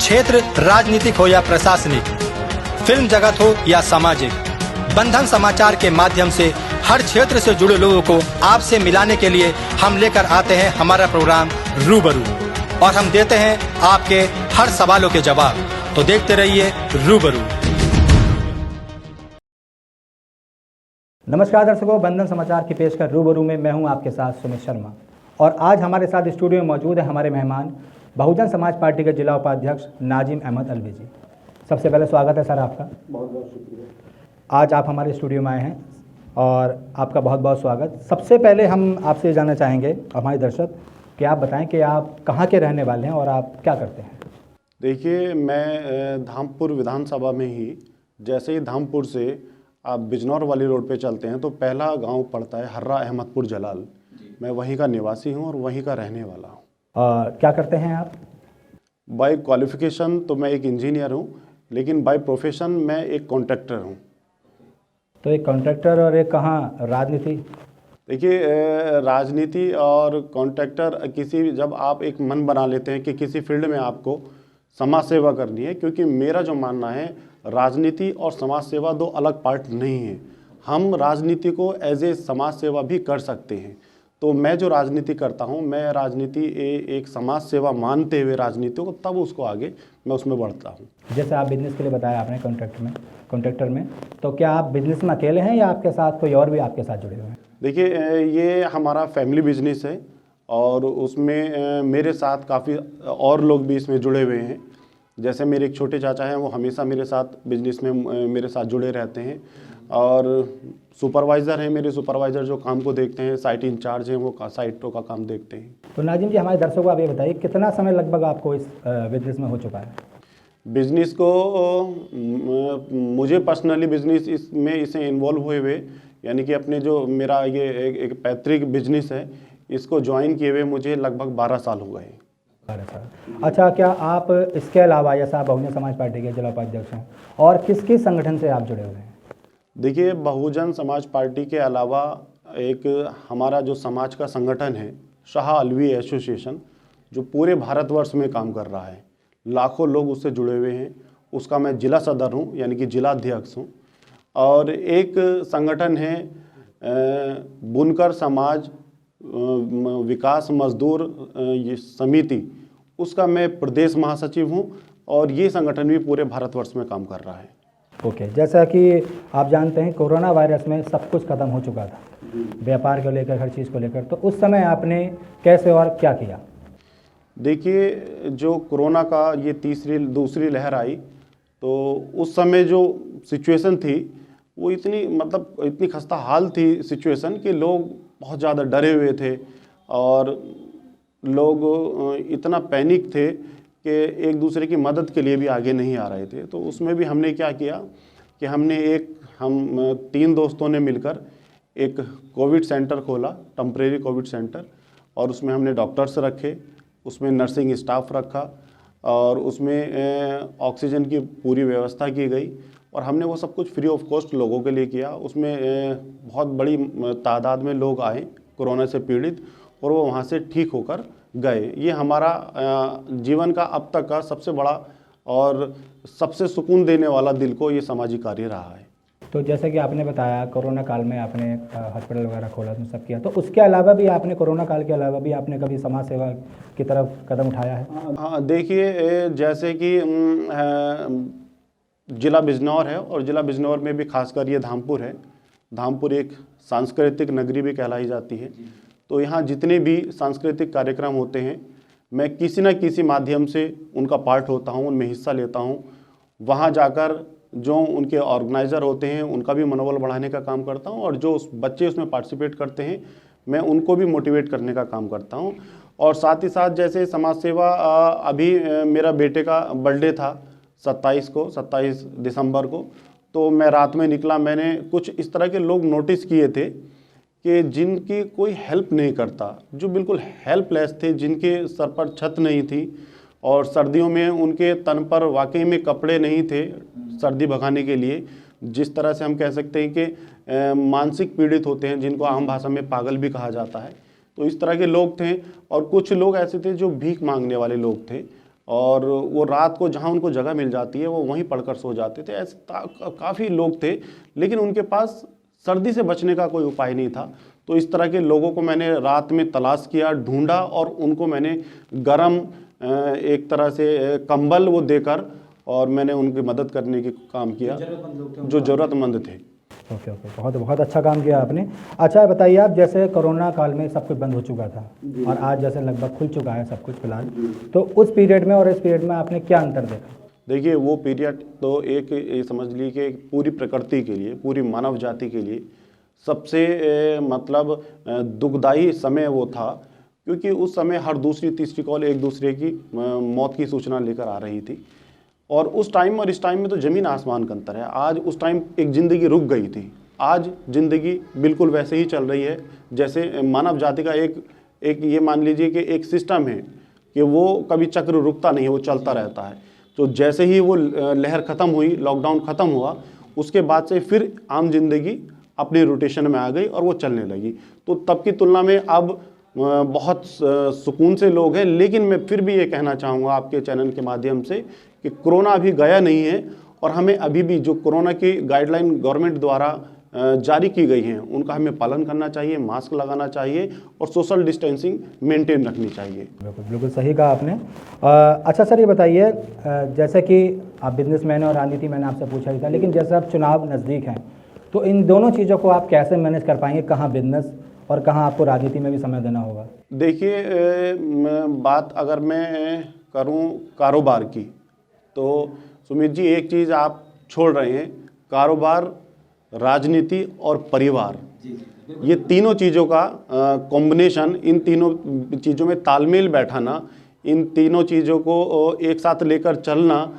क्षेत्र राजनीतिक हो या प्रशासनिक, फिल्म जगत हो या सामाजिक, बंधन समाचार के माध्यम से हर क्षेत्र से जुड़े लोगों को आपसे मिलाने के लिए हम लेकर आते हैं हमारा प्रोग्राम रूबरू, और हम देते हैं आपके हर सवालों के जवाब। तो देखते रहिए रूबरू। नमस्कार दर्शकों, बंधन समाचार की पेशकश रूबरू में मैं हूं आपके साथ सुमित शर्मा, और आज हमारे साथ स्टूडियो में मौजूद है हमारे मेहमान बहुजन समाज पार्टी के जिला उपाध्यक्ष नाजिम अहमद अलवी जी। सबसे पहले स्वागत है सर आपका। बहुत बहुत शुक्रिया। आज आप हमारे स्टूडियो में आए हैं और आपका बहुत बहुत स्वागत। सबसे पहले हम आपसे जानना चाहेंगे, हमारे दर्शक, कि आप बताएं कि आप कहाँ के रहने वाले हैं और आप क्या करते हैं। देखिए, मैं धामपुर विधानसभा में ही, जैसे ही धामपुर से आप बिजनौर वाली रोड पे चलते हैं तो पहला गांव पड़ता है हर्रा अहमदपुर जलाल। मैं वहीं का निवासी हूं और वहीं का रहने वाला हूं। क्या करते हैं आप? बाय क्वालिफिकेशन तो मैं एक इंजीनियर हूं, लेकिन बाय प्रोफेशन मैं एक कॉन्ट्रैक्टर हूं। तो एक कॉन्ट्रैक्टर और एक कहाँ राजनीति? देखिए, राजनीति और कॉन्ट्रैक्टर जब आप एक मन बना लेते हैं कि किसी फील्ड में आपको समाज सेवा करनी है, क्योंकि मेरा जो मानना है राजनीति और समाज सेवा दो अलग पार्ट नहीं है। हम राजनीति को एज ए समाज सेवा भी कर सकते हैं। तो मैं जो राजनीति करता हूं, मैं राजनीति एक समाज सेवा मानते हुए राजनीति को, तब उसको आगे मैं उसमें बढ़ता हूं। जैसे आप बिजनेस के लिए बताया आपने कॉन्ट्रैक्टर में, तो क्या आप बिजनेस में अकेले हैं या आपके साथ कोई और भी आपके साथ जुड़े हुए हैं? देखिए, ये हमारा फैमिली बिजनेस है और उसमें मेरे साथ काफ़ी और लोग भी इसमें जुड़े हुए हैं। जैसे मेरे एक छोटे चाचा हैं, वो हमेशा मेरे साथ बिजनेस में मेरे साथ जुड़े रहते हैं, और सुपरवाइज़र हैं मेरे, सुपरवाइज़र जो काम को देखते हैं, साइट इंचार्ज हैं, वो साइटों का काम देखते हैं। तो नाजिम जी, हमारे दर्शकों को आप ये बताइए, कितना समय लगभग आपको इस बिजनेस में हो चुका है? बिजनेस को मुझे पर्सनली बिजनेस इसे इन्वॉल्व हुए यानी कि अपने जो मेरा ये एक पैतृक बिजनेस है, इसको ज्वाइन किए हुए मुझे लगभग 12 साल हो गए। 12 साल। अच्छा, क्या आप इसके अलावा, जैसा आप बहुजन समाज पार्टी के जिला उपाध्यक्ष हैं, और किस किस संगठन से आप जुड़े हुए हैं? देखिए, बहुजन समाज पार्टी के अलावा एक हमारा जो समाज का संगठन है, शाह अलवी एसोसिएशन, जो पूरे भारतवर्ष में काम कर रहा है, लाखों लोग उससे जुड़े हुए हैं, उसका मैं जिला सदर हूँ, यानी कि जिला अध्यक्ष हूँ। और एक संगठन है बुनकर समाज विकास मजदूर समिति, उसका मैं प्रदेश महासचिव हूँ, और ये संगठन भी पूरे भारतवर्ष में काम कर रहा है। ओके, जैसा कि आप जानते हैं, कोरोना वायरस में सब कुछ खत्म हो चुका था, व्यापार को लेकर, हर चीज़ को लेकर, तो उस समय आपने कैसे और क्या किया? देखिए, जो कोरोना का ये दूसरी लहर आई, तो उस समय जो सिचुएशन थी वो इतनी खस्ता हाल थी सिचुएशन कि लोग बहुत ज़्यादा डरे हुए थे, और लोग इतना पैनिक थे कि एक दूसरे की मदद के लिए भी आगे नहीं आ रहे थे। तो उसमें भी हमने क्या किया कि हम 3 दोस्तों ने मिलकर एक कोविड सेंटर खोला, टेम्परेरी कोविड सेंटर, और उसमें हमने डॉक्टर्स रखे, उसमें नर्सिंग स्टाफ रखा, और उसमें ऑक्सीजन की पूरी व्यवस्था की गई, और हमने वो सब कुछ फ्री ऑफ कॉस्ट लोगों के लिए किया। उसमें बहुत बड़ी तादाद में लोग आए कोरोना से पीड़ित, और वो वहाँ से ठीक होकर गए। ये हमारा जीवन का अब तक का सबसे बड़ा और सबसे सुकून देने वाला दिल को ये सामाजिक कार्य रहा है। तो जैसे कि आपने बताया, कोरोना काल में आपने हॉस्पिटल वगैरह खोला, तो सब किया, तो उसके अलावा भी आपने, कोरोना काल के अलावा भी आपने कभी समाज सेवा की तरफ कदम उठाया है? हाँ, देखिए, जैसे कि जिला बिजनौर है, और जिला बिजनौर में भी खासकर ये धामपुर है। धामपुर एक सांस्कृतिक नगरी भी कहलाई जाती है। तो यहाँ जितने भी सांस्कृतिक कार्यक्रम होते हैं, मैं किसी न किसी माध्यम से उनका पार्ट होता हूँ, उनमें हिस्सा लेता हूँ। वहाँ जाकर जो उनके ऑर्गेनाइज़र होते हैं, उनका भी मनोबल बढ़ाने का काम करता हूँ, और जो बच्चे उसमें पार्टिसिपेट करते हैं, मैं उनको भी मोटिवेट करने का काम करता हूँ। और साथ ही साथ जैसे समाज सेवा, अभी मेरा बेटे का बर्थडे था 27 दिसंबर को, तो मैं रात में निकला। मैंने कुछ इस तरह के लोग नोटिस किए थे कि जिनकी कोई हेल्प नहीं करता, जो बिल्कुल हेल्पलेस थे, जिनके सर पर छत नहीं थी, और सर्दियों में उनके तन पर वाकई में कपड़े नहीं थे सर्दी भगाने के लिए। जिस तरह से हम कह सकते हैं कि मानसिक पीड़ित होते हैं, जिनको आम भाषा में पागल भी कहा जाता है, तो इस तरह के लोग थे। और कुछ लोग ऐसे थे जो भीख मांगने वाले लोग थे, और वो रात को जहाँ उनको जगह मिल जाती है वो वहीं पढ़कर सो जाते थे। ऐसे काफ़ी लोग थे, लेकिन उनके पास सर्दी से बचने का कोई उपाय नहीं था। तो इस तरह के लोगों को मैंने रात में तलाश किया, ढूंढा और उनको मैंने गरम एक तरह से कंबल वो देकर और मैंने उनकी मदद करने की काम किया जो ज़रूरतमंद थे। ओके ओके, बहुत बहुत अच्छा काम किया आपने। अच्छा बताइए आप, जैसे कोरोना काल में सब कुछ बंद हो चुका था और आज जैसे लगभग खुल चुका है सब कुछ फिलहाल, तो उस पीरियड में और इस पीरियड में आपने क्या अंतर देखा? देखिए, वो पीरियड तो एक ये समझ लीजिए कि पूरी प्रकृति के लिए, पूरी मानव जाति के लिए सबसे मतलब दुखदाई समय वो था, क्योंकि उस समय हर दूसरी तीसरी कॉल एक दूसरे की मौत की सूचना लेकर आ रही थी। और उस टाइम और इस टाइम में तो ज़मीन आसमान का अंतर है। आज उस टाइम एक ज़िंदगी रुक गई थी, आज ज़िंदगी बिल्कुल वैसे ही चल रही है जैसे मानव जाति का एक ये मान लीजिए कि एक सिस्टम है कि वो कभी चक्र रुकता नहीं है, वो चलता रहता है। तो जैसे ही वो लहर ख़त्म हुई, लॉकडाउन ख़त्म हुआ, उसके बाद से फिर आम जिंदगी अपने रोटेशन में आ गई और वो चलने लगी। तो तब की तुलना में अब बहुत सुकून से लोग हैं। लेकिन मैं फिर भी ये कहना चाहूँगा आपके चैनल के माध्यम से कि कोरोना अभी गया नहीं है और हमें अभी भी जो कोरोना की गाइडलाइन गवर्नमेंट द्वारा जारी की गई हैं उनका हमें पालन करना चाहिए, मास्क लगाना चाहिए और सोशल डिस्टेंसिंग मेंटेन रखनी चाहिए। बिल्कुल बिल्कुल सही कहा आपने। अच्छा सर, ये बताइए, जैसे कि आप बिजनेसमैन और राजनीति मैंने आपसे पूछा ही था, लेकिन जैसे अब चुनाव नज़दीक हैं तो इन दोनों चीज़ों को आप कैसे मैनेज कर पाएंगे? कहाँ बिजनेस और कहाँ आपको राजनीति में भी समय देना होगा? देखिए, बात अगर मैं करूं कारोबार की, तो सुमित जी एक चीज़ आप छोड़ रहे हैं, कारोबार, राजनीति और परिवार, ये तीनों चीज़ों का कॉम्बिनेशन, इन तीनों चीज़ों में तालमेल बैठाना, इन तीनों चीज़ों को एक साथ लेकर चलना,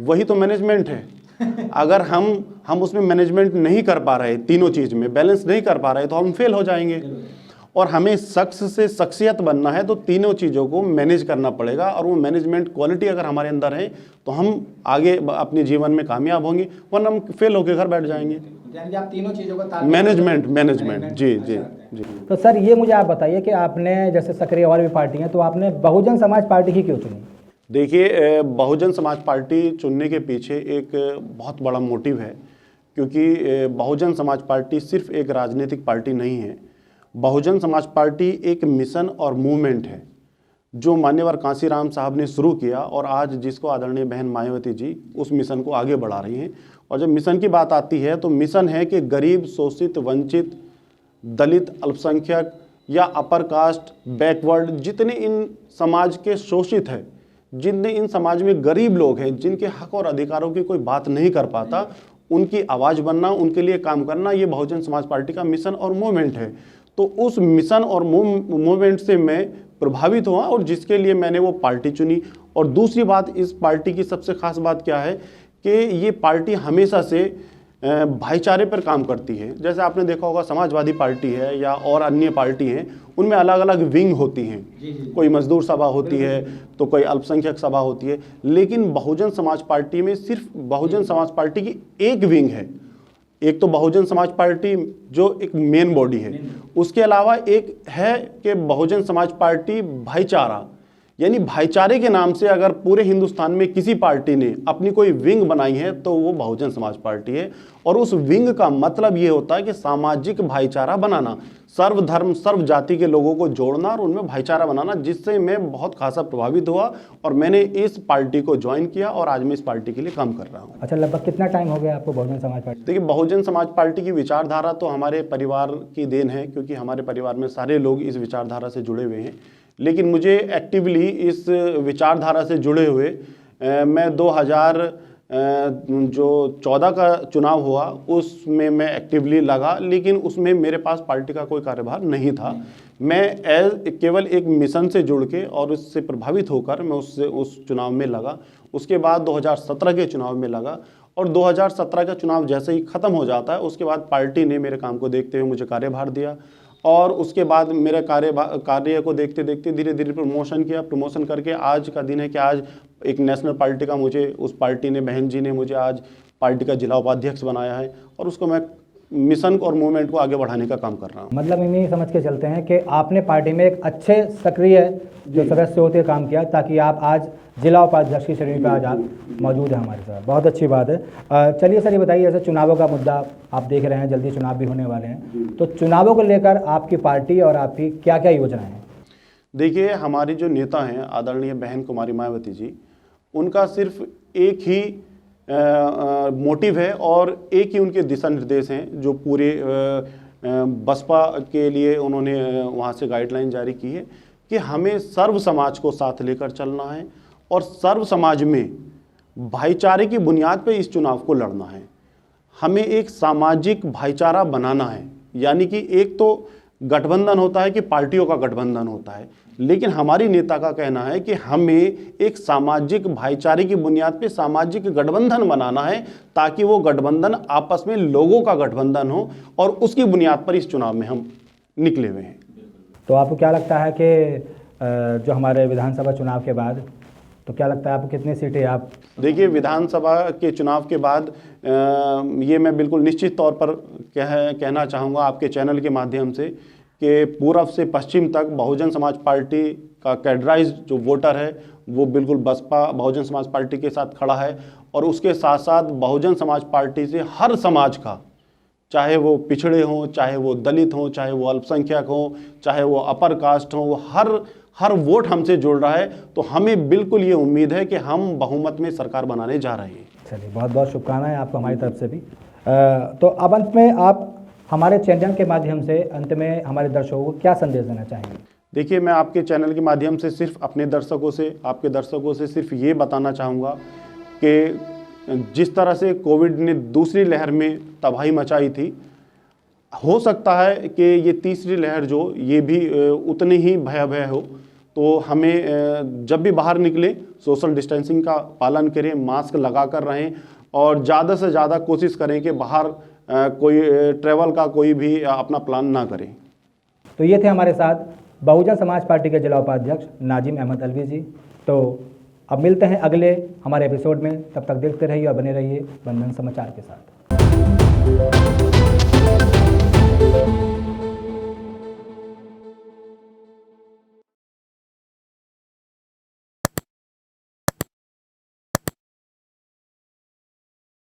वही तो मैनेजमेंट है। अगर हम उसमें मैनेजमेंट नहीं कर पा रहे, तीनों चीज़ में बैलेंस नहीं कर पा रहे, तो हम फेल हो जाएंगे। और हमें शख्स से शख्सियत बनना है तो तीनों चीज़ों को मैनेज करना पड़ेगा, और वो मैनेजमेंट क्वालिटी अगर हमारे अंदर है तो हम आगे अपने जीवन में कामयाब होंगे, वरना हम फेल होकर घर बैठ जाएंगे। यानी आप तीनों चीज़ों को मैनेजमेंट जी जी जी। तो सर ये मुझे आप बताइए कि आपने, जैसे सक्रिय और भी पार्टी हैं, तो आपने बहुजन समाज पार्टी ही क्यों चुनी? देखिए, बहुजन समाज पार्टी चुनने के पीछे एक बहुत बड़ा मोटिव है, क्योंकि बहुजन समाज पार्टी सिर्फ एक राजनीतिक पार्टी नहीं है। बहुजन समाज पार्टी एक मिशन और मूवमेंट है जो मान्यवर कांसीराम साहब ने शुरू किया और आज जिसको आदरणीय बहन मायावती जी उस मिशन को आगे बढ़ा रही हैं। और जब मिशन की बात आती है तो मिशन है कि गरीब, शोषित, वंचित, दलित, अल्पसंख्यक या अपर कास्ट, बैकवर्ड, जितने इन समाज के शोषित हैं, जितने इन समाज में गरीब लोग हैं, जिनके हक और अधिकारों की कोई बात नहीं कर पाता, उनकी आवाज़ बनना, उनके लिए काम करना, ये बहुजन समाज पार्टी का मिशन और मूवमेंट है। तो उस मिशन और मूवमेंट से मैं प्रभावित हुआ और जिसके लिए मैंने वो पार्टी चुनी। और दूसरी बात, इस पार्टी की सबसे खास बात क्या है कि ये पार्टी हमेशा से भाईचारे पर काम करती है। जैसे आपने देखा होगा समाजवादी पार्टी है या और अन्य पार्टी हैं, उनमें अलग अलग विंग होती हैं। कोई मजदूर सभा होती है तो कोई अल्पसंख्यक सभा होती है, लेकिन बहुजन समाज पार्टी में सिर्फ बहुजन समाज पार्टी की एक विंग है। एक तो बहुजन समाज पार्टी जो एक मेन बॉडी है, उसके अलावा एक है कि बहुजन समाज पार्टी भाईचारा, यानी भाईचारे के नाम से अगर पूरे हिंदुस्तान में किसी पार्टी ने अपनी कोई विंग बनाई है तो वो बहुजन समाज पार्टी है। और उस विंग का मतलब ये होता है कि सामाजिक भाईचारा बनाना, सर्व धर्म सर्व जाति के लोगों को जोड़ना और उनमें भाईचारा बनाना, जिससे मैं बहुत खासा प्रभावित हुआ और मैंने इस पार्टी को ज्वाइन किया और आज मैं इस पार्टी के लिए काम कर रहा हूँ। अच्छा, लगभग कितना टाइम हो गया आपको बहुजन समाज पार्टी? देखिए, बहुजन समाज पार्टी की विचारधारा तो हमारे परिवार की देन है, क्योंकि हमारे परिवार में सारे लोग इस विचारधारा से जुड़े हुए हैं। लेकिन मुझे एक्टिवली इस विचारधारा से जुड़े हुए मैं 2014 का चुनाव हुआ उसमें मैं एक्टिवली लगा, लेकिन उसमें मेरे पास पार्टी का कोई कार्यभार नहीं था। मैं केवल एक मिशन से जुड़ के और उससे प्रभावित होकर मैं उस चुनाव में लगा। उसके बाद 2017 के चुनाव में लगा और 2017 का चुनाव जैसे ही ख़त्म हो जाता है उसके बाद पार्टी ने मेरे काम को देखते हुए मुझे कार्यभार दिया और उसके बाद मेरे कार्य को देखते देखते धीरे धीरे प्रमोशन किया। प्रमोशन करके आज का दिन है कि आज एक नेशनल पार्टी का मुझे उस पार्टी ने, बहन जी ने मुझे आज पार्टी का जिला उपाध्यक्ष बनाया है और उसको मैं मिशन और मूवमेंट को आगे बढ़ाने का काम कर रहा हूँ। मतलब इन्हीं समझ के चलते हैं कि आपने पार्टी में एक अच्छे सक्रिय जो सदस्य होते काम किया, ताकि आप आज जिला उपाध्यक्ष की श्रेणी पर आज आप मौजूद हैं हमारे साथ। बहुत अच्छी बात है। चलिए सर, ये बताइए, जैसे चुनावों का मुद्दा आप देख रहे हैं, जल्दी चुनाव भी होने वाले हैं, तो चुनावों को लेकर आपकी पार्टी और आपकी क्या क्या योजनाएं हैं? देखिए, हमारी जो नेता हैं आदरणीय बहन कुमारी मायावती जी, उनका सिर्फ एक ही मोटिव है और एक ही उनके दिशा निर्देश हैं जो पूरे बसपा के लिए उन्होंने वहाँ से गाइडलाइन जारी की है कि हमें सर्व समाज को साथ लेकर चलना है और सर्व समाज में भाईचारे की बुनियाद पर इस चुनाव को लड़ना है। हमें एक सामाजिक भाईचारा बनाना है, यानी कि एक तो गठबंधन होता है कि पार्टियों का गठबंधन होता है, लेकिन हमारी नेता का कहना है कि हमें एक सामाजिक भाईचारे की बुनियाद पे सामाजिक गठबंधन बनाना है, ताकि वो गठबंधन आपस में लोगों का गठबंधन हो और उसकी बुनियाद पर इस चुनाव में हम निकले हुए हैं। तो आपको क्या लगता है कि जो हमारे विधानसभा चुनाव के बाद, तो क्या लगता है आपको कितनी सीटें आप? देखिए, विधानसभा के चुनाव के बाद ये मैं बिल्कुल निश्चित तौर पर कहना चाहूँगा आपके चैनल के माध्यम से कि पूर्व से पश्चिम तक बहुजन समाज पार्टी का कैडराइज जो वोटर है वो बिल्कुल बसपा बहुजन समाज पार्टी के साथ खड़ा है। और उसके साथ साथ बहुजन समाज पार्टी से हर समाज का, चाहे वो पिछड़े हों, चाहे वो दलित हों, चाहे वो अल्पसंख्यक हों, चाहे वो अपर कास्ट हों, वो हर वोट हमसे जुड़ रहा है। तो हमें बिल्कुल ये उम्मीद है कि हम बहुमत में सरकार बनाने जा रहे हैं। चलिए, बहुत बहुत शुभकामनाएं आपको हमारी तरफ से भी। तो अब अंत में आप हमारे चैनल के माध्यम से अंत में हमारे दर्शकों को क्या संदेश देना चाहेंगे? देखिए, मैं आपके चैनल के माध्यम से सिर्फ अपने दर्शकों से, आपके दर्शकों से सिर्फ ये बताना चाहूँगा कि जिस तरह से कोविड ने दूसरी लहर में तबाही मचाई थी, हो सकता है कि ये तीसरी लहर जो ये भी उतनी ही भयावह हो। तो हमें जब भी बाहर निकले सोशल डिस्टेंसिंग का पालन करें, मास्क लगा कर रहें और ज़्यादा से ज़्यादा कोशिश करें कि बाहर कोई ट्रैवल का कोई भी अपना प्लान ना करें। तो ये थे हमारे साथ बहुजन समाज पार्टी के जिला उपाध्यक्ष नाजिम अहमद अलवी जी। तो अब मिलते हैं अगले हमारे एपिसोड में, तब तक देखते रहिए और बने रहिए बंधन समाचार के साथ।